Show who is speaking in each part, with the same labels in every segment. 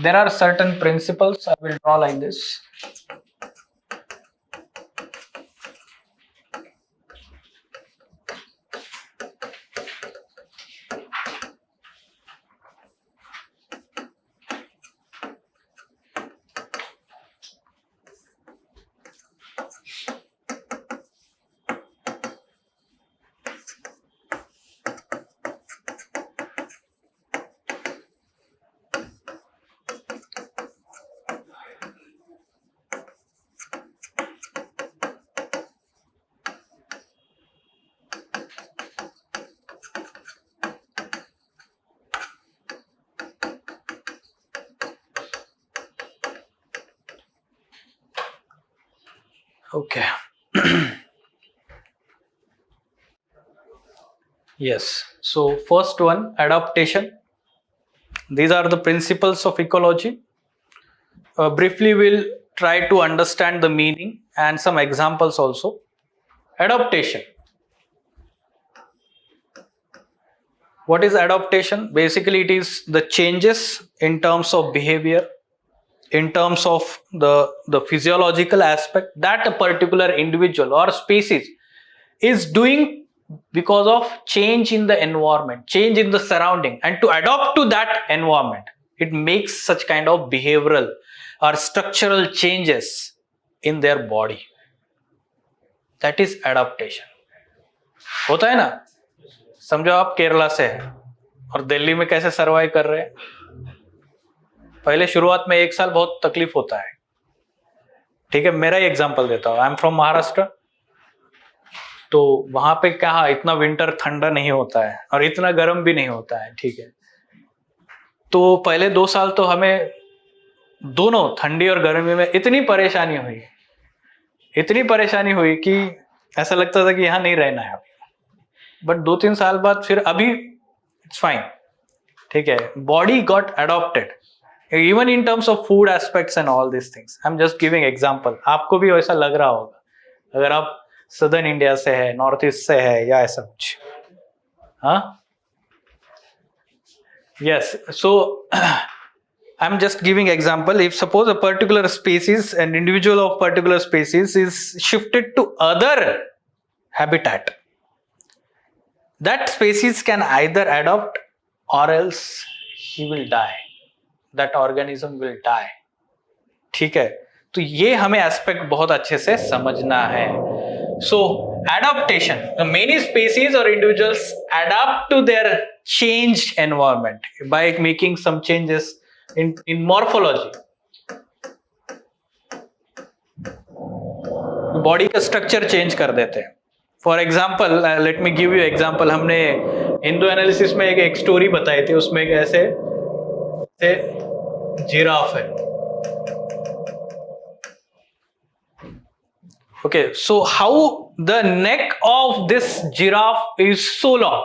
Speaker 1: There are certain principles I will draw like this. Okay. Yes. So first one, adaptation. These are the principles of ecology. Briefly, we'll try to understand the meaning and some examples also. Adaptation. What is adaptation? Basically, it is the changes in terms of behavior, in terms of the physiological aspect that a particular individual or species is doing because of change in the environment, change in the surrounding, and to adapt to that environment, it makes such kind of behavioral or structural changes in their body. That is adaptation. होता है ना? समझो आप केरला से हैं और दिल्ली में कैसे सर्वाइव कर रहे हैं. पहले शुरुआत में 1 साल बहुत तकलीफ होता है. ठीक है, मेरा ही एग्जांपल देता हूँ. I am from Maharashtra. तो वहां पे क्या इतना विंटर ठंडा नहीं होता है और इतना गर्म भी नहीं होता है. ठीक है, तो पहले 2 साल तो हमें दोनों ठंडी और गर्मी में इतनी परेशानी हुई कि ऐसा लगता था कि यहाँ नहीं रहना है अभी. बट 2-3 साल बाद फिर अभी इट्स फाइन. ठीक है, body got adopted even in terms of food aspects and all this things. I am just giving example. आपको भी वैसा लग रहा होगा अगर आप सदर्न इंडिया से है, नॉर्थ ईस्ट से है या ऐसा कुछ. हाँ, yes. So I'm just giving example. If suppose a particular species, an individual of particular species is shifted to other habitat, that species can either adopt or else he will die. That organism will die. ठीक है, तो ये हमें aspect बहुत अच्छे से समझना है. So adaptation, many species or individuals adapt to their changed environment by making some changes in morphology. Body का स्ट्रक्चर चेंज कर देते हैं. For example, let me give you example. हमने हिंदू एनालिसिस में एक स्टोरी बताई थी. उसमें एक ऐसे जिराफ है. Okay, so how the neck of this giraffe is so long?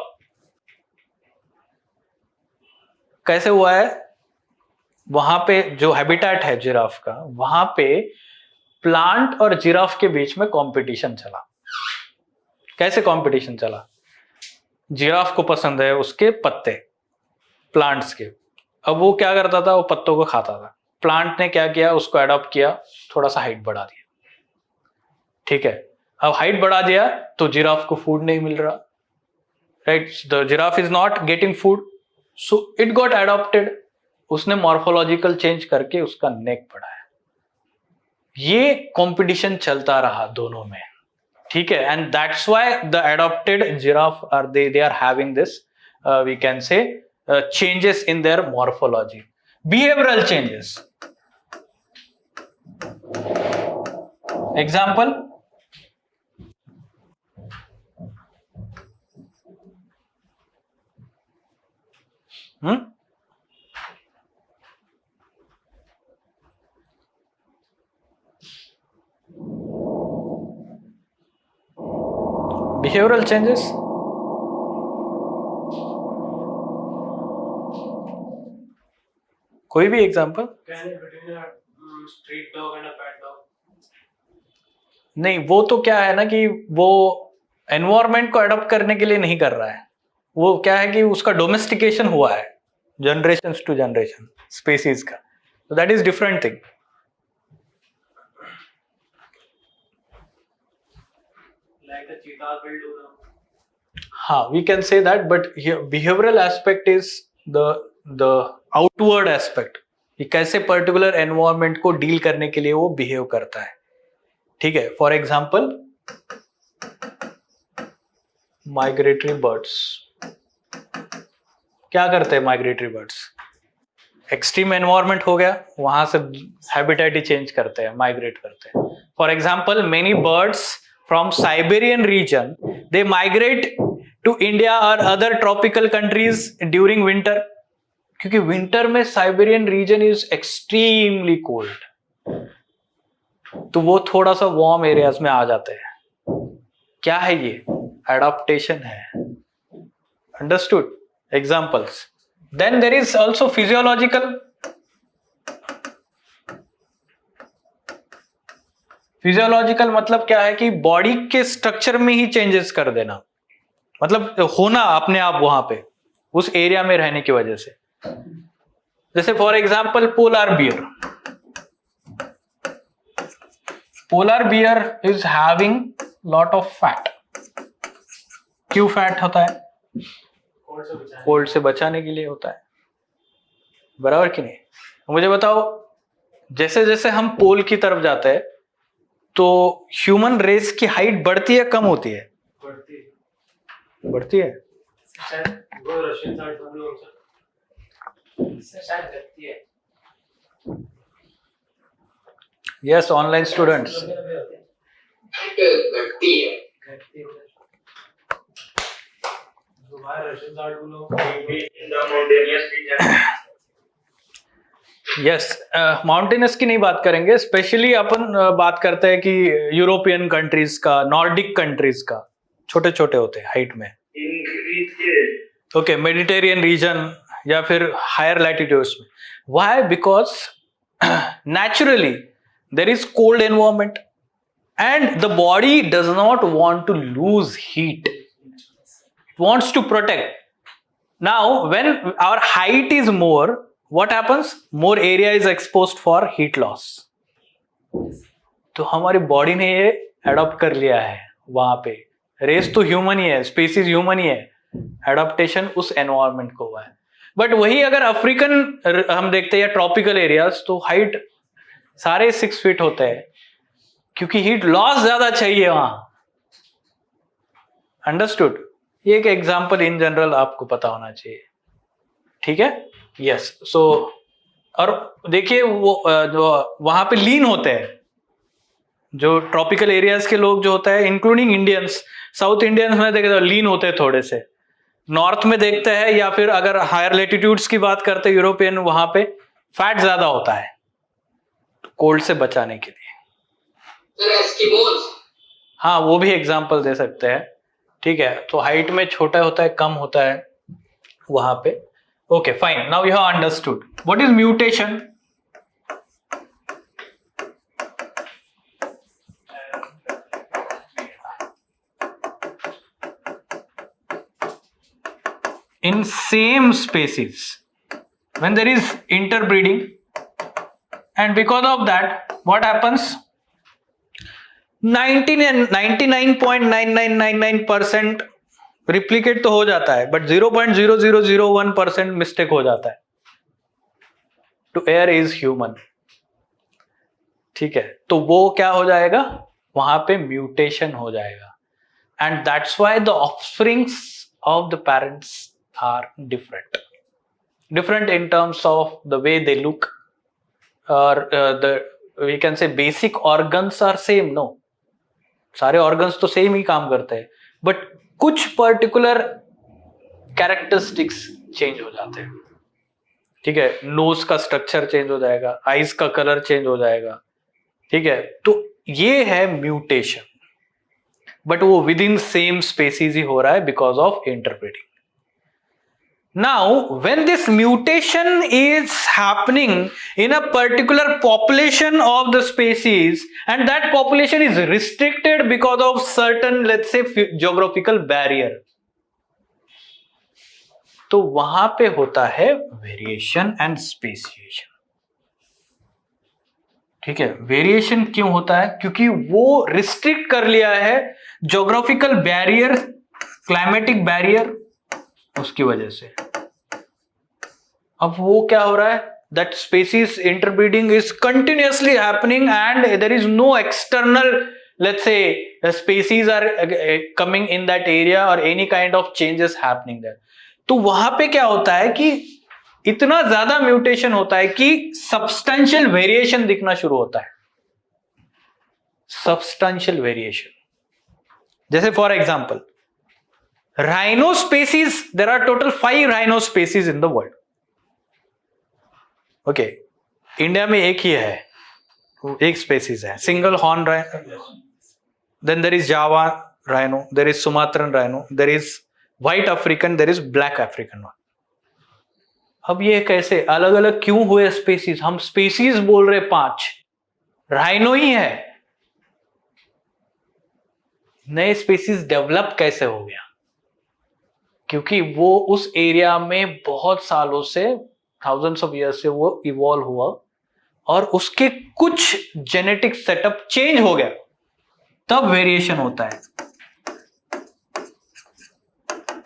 Speaker 1: कैसे हुआ है? वहां पे जो हैबिटेट है जिराफ का, वहां पे प्लांट और जिराफ के बीच में कंपटीशन चला. कैसे कंपटीशन चला? जिराफ को पसंद है उसके पत्ते, प्लांट्स के. अब वो क्या करता था, वो पत्तों को खाता था. प्लांट ने क्या किया, उसको अडॉप्ट किया, थोड़ा सा हाइट बढ़ा दिया. ठीक है, अब हाइट बढ़ा दिया तो जिराफ को फूड नहीं मिल रहा. Right, the giraffe is not getting food, so it got adopted. उसने मॉर्फोलॉजिकल चेंज करके उसका नेक बढ़ाया. ये कंपटीशन चलता रहा दोनों में. ठीक है, and that's why the adopted giraffe are they are having this we can say changes in their morphology, behavioral changes. Example, behavioural changes, कोई भी example?
Speaker 2: Street dog and a pet dog.
Speaker 1: नहीं, वो तो क्या है ना कि वो एनवायरमेंट को अडॉप्ट करने के लिए नहीं कर रहा है, वो क्या है कि उसका डोमेस्टिकेशन हुआ है जनरेशन टू जनरेशन स्पीसीज का, तो that is different thing.
Speaker 2: Like the cheetahs will do now.
Speaker 1: हाँ, we can say that, but here behavioral aspect is the outward aspect, कि कैसे पर्टिकुलर एनवायरमेंट को डील करने के लिए वो बिहेव करता है. ठीक है, फॉर एग्जाम्पल माइग्रेटरी बर्ड्स. क्या करते हैं माइग्रेटरी बर्ड्स? एक्सट्रीम एनवायरमेंट हो गया, वहां से हैबिटेट ही चेंज करते हैं, माइग्रेट करते हैं. For example many birds from Siberian region they migrate to India और other tropical countries during winter, क्योंकि विंटर में Siberian region is extremely cold, तो वो थोड़ा सा वार्म एरियाज में आ जाते हैं. क्या है ये? एडाप्टेशन है. Understood? Examples. Then there is also physiological. Physiological मतलब क्या है कि बॉडी के स्ट्रक्चर में ही चेंजेस कर देना, मतलब होना अपने आप वहां पे उस एरिया में रहने की वजह से. जैसे for example polar bear. Polar bear is having lot of fat. क्यों फैट होता है? कोल्ड से बचाने के लिए होता है, बराबर कि नहीं? मुझे बताओ, जैसे जैसे हम पोल की तरफ जाते हैं तो ह्यूमन रेस की हाइट बढ़ती है कम होती है? बढ़ती है.
Speaker 2: वो रशियन साइड हम लोग शायद करती है.
Speaker 1: Yes, online students.
Speaker 2: घटती है. रशियन साइड हम लोग
Speaker 1: यस, माउंटेनस की नहीं बात करेंगे, स्पेशली अपन बात करते हैं कि यूरोपियन कंट्रीज का, नॉर्डिक कंट्रीज का, छोटे छोटे होते हैं हाइट में. ओके, मेडिटेरियन रीजन या फिर हायर लैटिट्यूड्स में. Why? Because naturally there is cold environment and the body does not want to lose heat, it wants to protect. Now when our height is more, what happens? More area is exposed for heat loss. तो हमारी body ने ये adopt कर लिया है वहां पे. Race तो ह्यूमन ही है, स्पीसीज ह्यूमन ही है, एडॉप्टेशन उस एनवायरमेंट को हुआ है. बट वही अगर अफ्रीकन हम देखते हैं या ट्रॉपिकल एरियाज, तो हाइट सारे 6 फीट होते हैं, क्योंकि हीट लॉस ज्यादा चाहिए वहां. अंडरस्टूड? ये एक एग्जाम्पल इन जनरल आपको पता होना चाहिए. ठीक है. यस. सो और देखिए वो जो वहां पे लीन होते हैं, जो ट्रॉपिकल एरियाज के लोग जो होता है, इंक्लूडिंग इंडियंस, साउथ इंडियंस में देखे तो लीन होते हैं थोड़े से. नॉर्थ में देखते हैं या फिर अगर हायर लेटिट्यूड्स की बात करते हैं यूरोपियन, वहां पे फैट ज्यादा होता है कोल्ड से बचाने के लिए. हाँ, वो भी एग्जाम्पल दे सकते हैं. ठीक है, तो हाइट में छोटा होता है, कम होता है वहां पे. Okay, fine. Now you have understood. What is mutation? In same species, when there is interbreeding, and because of that, what happens? 99.9999% replicate तो हो जाता है, बट 0.0001% मिस्टेक हो जाता है. To err is human. ठीक है, तो वो क्या हो जाएगा? वहां पे म्यूटेशन हो जाएगा. And that's why the offsprings of the parents are different in terms of the way they look, और the we can say basic organs are same. No, सारे ऑर्गन्स तो सेम ही काम करते हैं, बट कुछ पर्टिकुलर कैरेक्टरिस्टिक्स चेंज हो जाते हैं, ठीक है, नोज का स्ट्रक्चर चेंज हो जाएगा, आईज का कलर चेंज हो जाएगा, ठीक है, तो ये है म्यूटेशन, बट वो विद इन सेम स्पेसीज ही हो रहा है because of interbreeding. Now, when this mutation is happening in a particular population of the species, and that population is restricted because of certain, let's say, geographical barrier, तो वहां पे होता है variation and speciation. ठीक है, variation क्यों होता है? क्योंकि वो रिस्ट्रिक्ट कर लिया है ज्योग्राफिकल बैरियर, क्लाइमेटिक बैरियर, उसकी वजह से. अब वो क्या हो रहा है? That species interbreeding is continuously happening and there is no external, let's say, species are coming in that area और any kind of changes happening there. तो वहां पे क्या होता है कि इतना ज्यादा म्यूटेशन होता है कि सब्सटेंशियल वेरिएशन दिखना शुरू होता है. सब्सटेंशियल वेरिएशन, जैसे for example rhino species, there are total 5 rhino species in the world. Okay, India में एक ही है, एक स्पेसीज है, single horn rhino. Then there is Java rhino, there is Sumatran rhino, there is white African, there is black African one. अब ये कैसे अलग अलग क्यों हुए स्पेसीज? हम स्पेसीज बोल रहे 5, राइनो ही है. नए स्पेसीज डेवलप कैसे हो गया? क्योंकि वो उस एरिया में बहुत सालों से, थाउजेंड्स ऑफ ईयर्स से वो इवॉल्व हुआ और उसके कुछ जेनेटिक सेटअप चेंज हो गया, तब वेरिएशन होता है.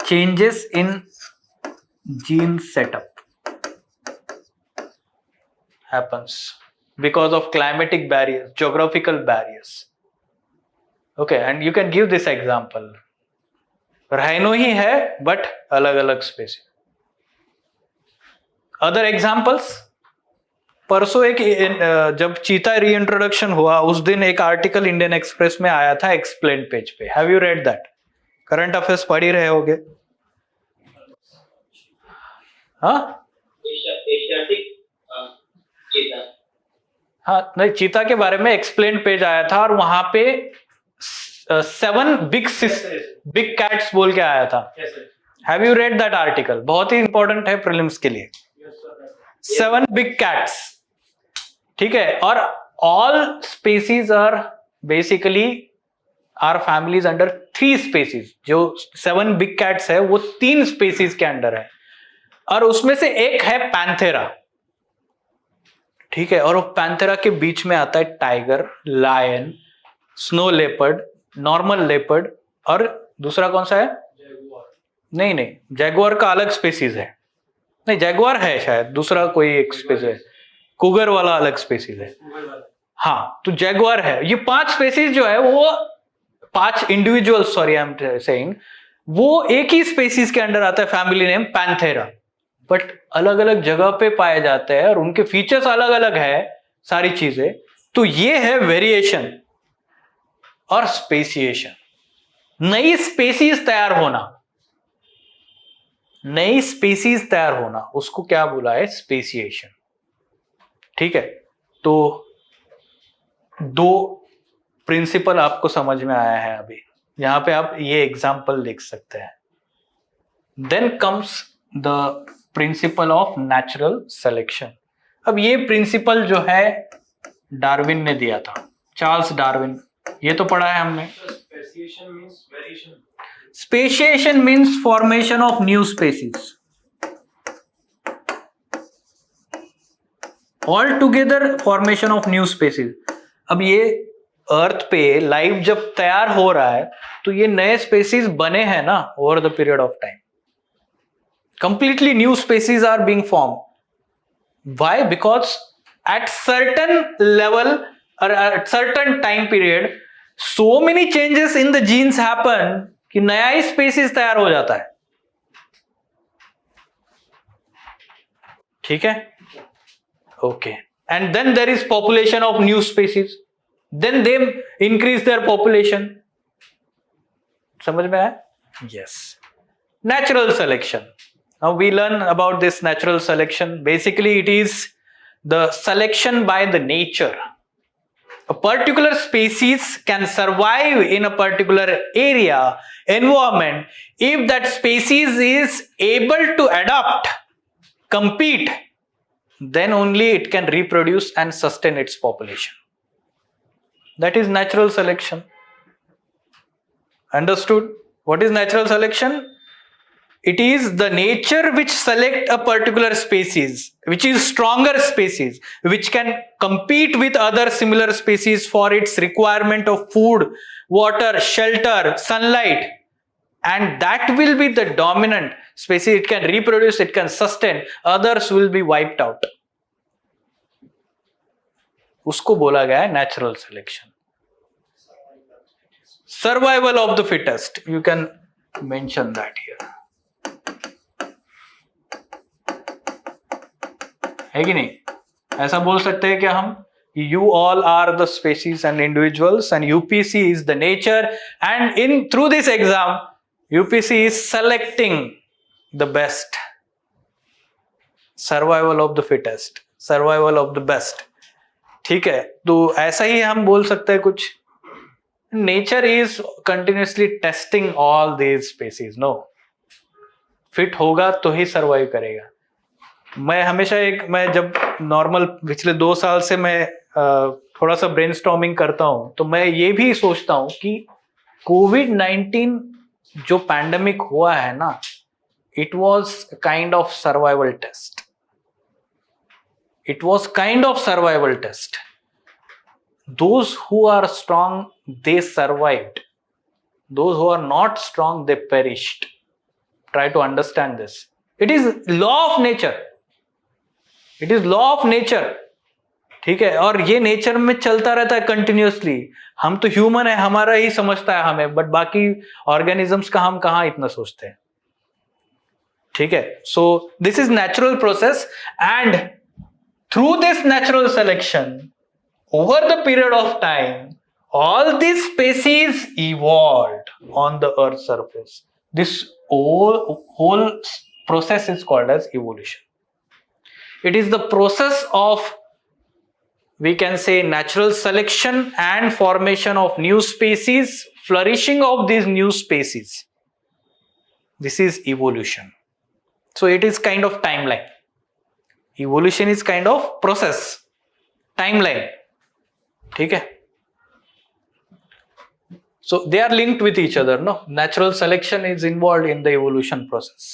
Speaker 1: Changes in gene setup happens because of climatic barriers, geographical barriers. Okay, and you can give this example. Rhino ही है but अलग अलग species. Other examples? परसों एक जब चीता रीइंट्रोडक्शन हुआ उस दिन एक आर्टिकल इंडियन एक्सप्रेस में आया था एक्सप्लेन पेज पे. Have you read that? Current affairs पढ़ ही रहे होगे. हाँ हाँ, नहीं, चीता के बारे में एक्सप्लेन पेज आया था और वहां पे 7 बिग कैट्स बोल के आया था. Have you read that article? बहुत ही इंपॉर्टेंट है प्रीलिम्स के लिए. 7 बिग कैट्स, ठीक है, और all species are basically are families under 3 species. जो 7 बिग कैट्स है वो 3 स्पेसीज के अंडर है और उसमें से एक है पैंथेरा, ठीक है, और वो पैंथेरा के बीच में आता है tiger, lion, snow leopard, normal leopard और दूसरा कौन सा है? नहीं नहीं, जैगुआर का अलग स्पेसीज है. नहीं, जैगुआर है शायद, दूसरा कोई एक स्पेसीज है, कुगर वाला अलग स्पेसीज है. हाँ, तो जैगुआर है. ये 5 स्पेसीज जो है वो 5 individual, sorry I am saying, वो एक ही स्पेसीज के अंडर आता है, फैमिली नेम पैंथेरा, बट अलग अलग जगह पे पाए जाते हैं और उनके फीचर्स अलग अलग है, सारी चीजें. तो ये है वेरिएशन और स्पेसिएशन. नई स्पेसीज तैयार होना, नई स्पेसीज तैयार होना, उसको क्या बोला है? स्पेसिएशन. ठीक है, तो 2 प्रिंसिपल आपको समझ में आया है. अभी यहां पे आप ये एग्जांपल लिख सकते हैं. Then comes the principle of natural selection. अब ये प्रिंसिपल जो है डार्विन ने दिया था, चार्ल्स डार्विन. ये तो पढ़ा है हमने. Speciation means formation of new species. All together formation of new species. अब ये अर्थ पे लाइफ जब तैयार हो रहा है तो ये नए स्पेसीज बने हैं ना over the period of time. Completely new species are being formed. Why? Because at certain level or at certain time period, so many changes in the genes happen कि नया ही species तैयार हो जाता है. ठीक है? Okay. And then there is population of new species. Then they increase their population. समझ में आया? Yes. Natural selection. Now we learn about this natural selection. Basically, it is the selection by the nature. A particular species can survive in a particular area, environment, if that species is able to adapt, compete, then only it can reproduce and sustain its population. That is natural selection. Understood? What is natural selection? It is the nature which select a particular species, which is stronger species, which can compete with other similar species for its requirement of food, water, shelter, sunlight. And that will be the dominant species. It can reproduce, it can sustain. Others will be wiped out. उसको बोला गया है natural selection. Survival of the fittest. You can mention that here. है कि नहीं? ऐसा बोल सकते हैं क्या हम? You all are the species and individuals, and UPC is the nature, and through this exam, UPC is selecting the best. Survival of the fittest, survival of the best. ठीक है, तो ऐसा ही हम बोल सकते हैं कुछ. Nature is continuously testing all these species. No, fit होगा तो ही सर्वाइव करेगा. मैं हमेशा मैं जब नॉर्मल पिछले 2 साल से मैं थोड़ा सा ब्रेनस्टॉर्मिंग करता हूं, तो मैं ये भी सोचता हूं कि कोविड-19 जो पैंडेमिक हुआ है ना, it was kind of survival test. It was kind of survival test. Those who are strong, they survived. Those who are not strong, they perished. Try to understand this. It is law of nature. It is law of nature. ठीक है, और ये nature में चलता रहता है continuously. हम तो ह्यूमन है, हमारा ही समझता है हमें, बट बाकी ऑर्गेनिजम्स का हम कहाँ इतना सोचते हैं. ठीक है, so this is natural process, and through this natural selection over the period of time, all these species evolved on the earth's surface. This whole process is called as evolution. It is the process of, we can say, natural selection and formation of new species, flourishing of these new species. This is evolution. So it is kind of timeline. Evolution is kind of process, timeline. ठीक है, so they are linked with each other. No, natural selection is involved in the evolution process.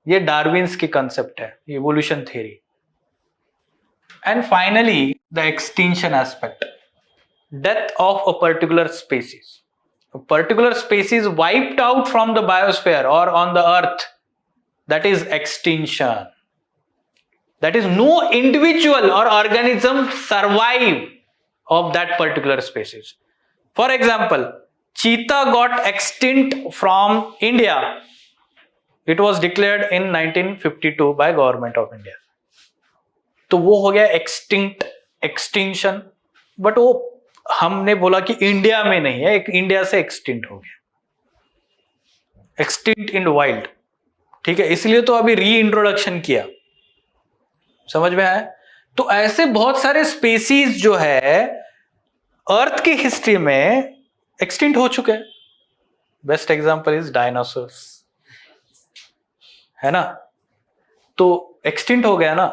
Speaker 1: ये Darwin's की concept है, evolution theory. And finally, the extinction aspect, death of a particular species. A particular species wiped out from the biosphere or on the earth, that is extinction. That is, no individual or organism survive of that particular species. For example, cheetah got extinct from India. It was declared in 1952 by government of India. तो वो हो गया extinction. But वो हमने बोला कि India में नहीं है, इंडिया से एक्सटिंक्ट हो गया, एक्सटिंक्ट इन वाइल्ड. ठीक है, इसलिए तो अभी री इंट्रोडक्शन किया. समझ में आया? तो ऐसे बहुत सारे स्पेसीज जो है अर्थ की हिस्ट्री में एक्सटिंक्ट हो चुके हैं. बेस्ट एग्जांपल इज डायनासोर्स, है ना. तो एक्सटिंक्ट हो गया ना,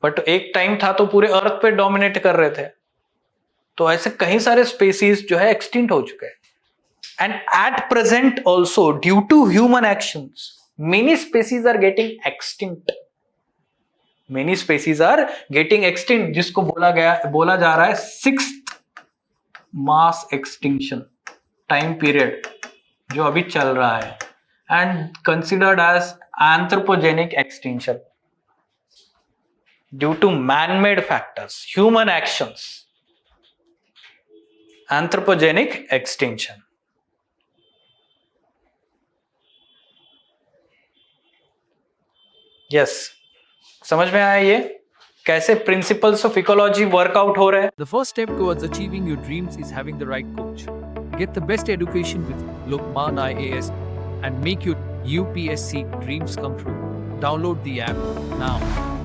Speaker 1: बट एक टाइम था तो पूरे अर्थ पे डोमिनेट कर रहे थे. तो ऐसे कई सारे स्पेसीज जो है एक्सटिंक्ट हो चुके हैं. And at present also, due to human actions, many species are getting extinct. Many species are getting extinct, जिसको बोला जा रहा है 6th mass extinction time period जो अभी चल रहा है, and considered as anthropogenic extinction due to man-made factors, human actions. Anthropogenic extinction. Yes. समझ में आया ये कैसे प्रिंसिपल्स ऑफ इकोलॉजी वर्कआउट हो रहे हैं?
Speaker 3: The first step towards achieving your dreams is having the right coach. Get the best education with Lokman IAS and make your UPSC Dreams Come True. Download the app now.